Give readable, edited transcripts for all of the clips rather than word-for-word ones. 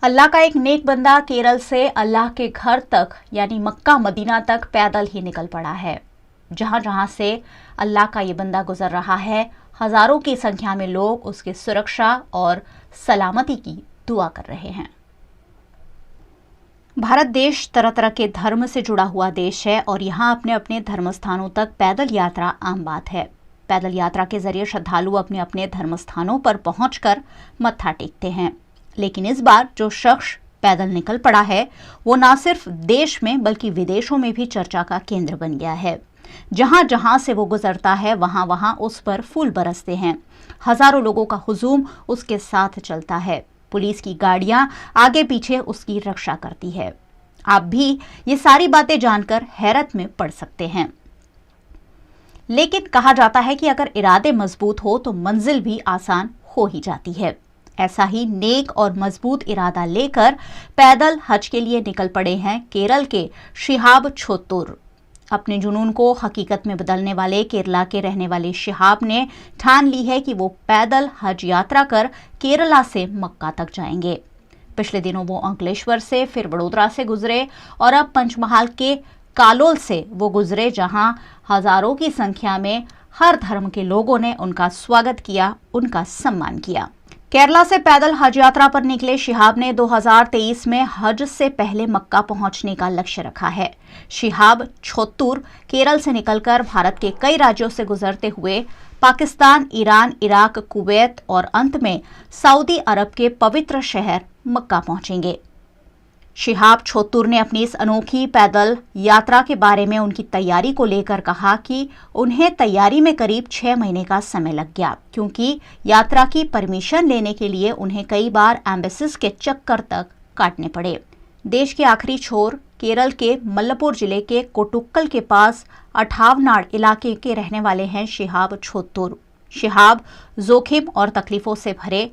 अल्लाह का एक नेक बंदा केरल से अल्लाह के घर तक यानी मक्का मदीना तक पैदल ही निकल पड़ा है। जहां जहां से अल्लाह का ये बंदा गुजर रहा है, हजारों की संख्या में लोग उसकी सुरक्षा और सलामती की दुआ कर रहे हैं। भारत देश तरह तरह के धर्म से जुड़ा हुआ देश है और यहाँ अपने अपने धर्म स्थानों तक पैदल यात्रा आम बात है। पैदल यात्रा के जरिए श्रद्धालु अपने अपने धर्म स्थानों पर पहुंचकर मत्था टेकते हैं। लेकिन इस बार जो शख्स पैदल निकल पड़ा है वो न सिर्फ देश में बल्कि विदेशों में भी चर्चा का केंद्र बन गया है। जहां जहां से वो गुजरता है वहां वहां उस पर फूल बरसते हैं। हजारों लोगों का हुजूम उसके साथ चलता है। पुलिस की गाड़ियां आगे पीछे उसकी रक्षा करती है। आप भी ये सारी बातें जानकर हैरत में पड़ सकते हैं। लेकिन कहा जाता है कि अगर इरादे मजबूत हो तो मंजिल भी आसान हो ही जाती है। ऐसा ही नेक और मजबूत इरादा लेकर पैदल हज के लिए निकल पड़े हैं केरल के शिहाब छोत्तुर। अपने जुनून को हकीकत में बदलने वाले केरला के रहने वाले शिहाब ने ठान ली है कि वो पैदल हज यात्रा कर केरला से मक्का तक जाएंगे। पिछले दिनों वो अंकलेश्वर से फिर वडोदरा से गुजरे और अब पंचमहाल के कालोल से वो गुजरे, जहां हजारों की संख्या में हर धर्म के लोगों ने उनका स्वागत किया, उनका सम्मान किया। केरला से पैदल हज यात्रा पर निकले शिहाब ने 2023 में हज से पहले मक्का पहुंचने का लक्ष्य रखा है। शिहाब छोत्तुर केरल से निकलकर भारत के कई राज्यों से गुजरते हुए पाकिस्तान, ईरान, इराक, कुवैत और अंत में सऊदी अरब के पवित्र शहर मक्का पहुंचेंगे। शिहाब छोत्तुर ने अपनी इस अनोखी पैदल यात्रा के बारे में उनकी तैयारी को लेकर कहा कि उन्हें तैयारी में करीब 6 महीने का समय लग गया, क्योंकि यात्रा की परमिशन लेने के लिए उन्हें कई बार एम्बेसीज के चक्कर तक काटने पड़े। देश के आखिरी छोर केरल के मलप्पुरम जिले के कोटुक्कल के पास अठावनाड इलाके के रहने वाले हैं शिहाब छोत्तुर। शिहाब जोखिम और तकलीफों से भरे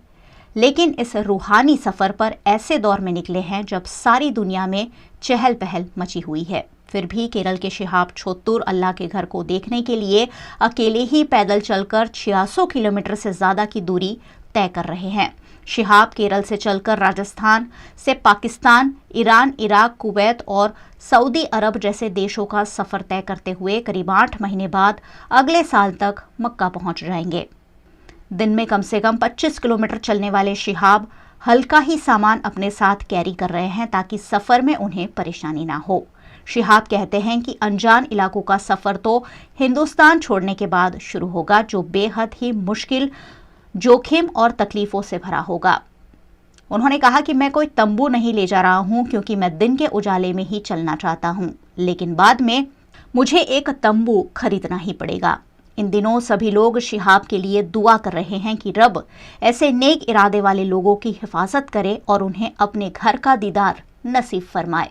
लेकिन इस रूहानी सफर पर ऐसे दौर में निकले हैं जब सारी दुनिया में चहल पहल मची हुई है। फिर भी केरल के शिहाब छोत्तुर अल्लाह के घर को देखने के लिए अकेले ही पैदल चलकर 600 किलोमीटर से ज्यादा की दूरी तय कर रहे हैं। शिहाब केरल से चलकर राजस्थान से पाकिस्तान, ईरान, इराक, कुवैत और सऊदी अरब जैसे देशों का सफर तय करते हुए करीब 8 महीने बाद अगले साल तक मक्का पहुंच जाएंगे। दिन में कम से कम 25 किलोमीटर चलने वाले शिहाब हल्का ही सामान अपने साथ कैरी कर रहे हैं ताकि सफर में उन्हें परेशानी ना हो। शिहाब कहते हैं कि अनजान इलाकों का सफर तो हिंदुस्तान छोड़ने के बाद शुरू होगा, जो बेहद ही मुश्किल, जोखिम और तकलीफों से भरा होगा। उन्होंने कहा कि मैं कोई तंबू नहीं ले जा रहा हूं क्योंकि मैं दिन के उजाले में ही चलना चाहता हूं, लेकिन बाद में मुझे एक तंबू खरीदना ही पड़ेगा। इन दिनों सभी लोग शिहाब के लिए दुआ कर रहे हैं कि रब ऐसे नेक इरादे वाले लोगों की हिफाजत करे और उन्हें अपने घर का दीदार नसीब फरमाए।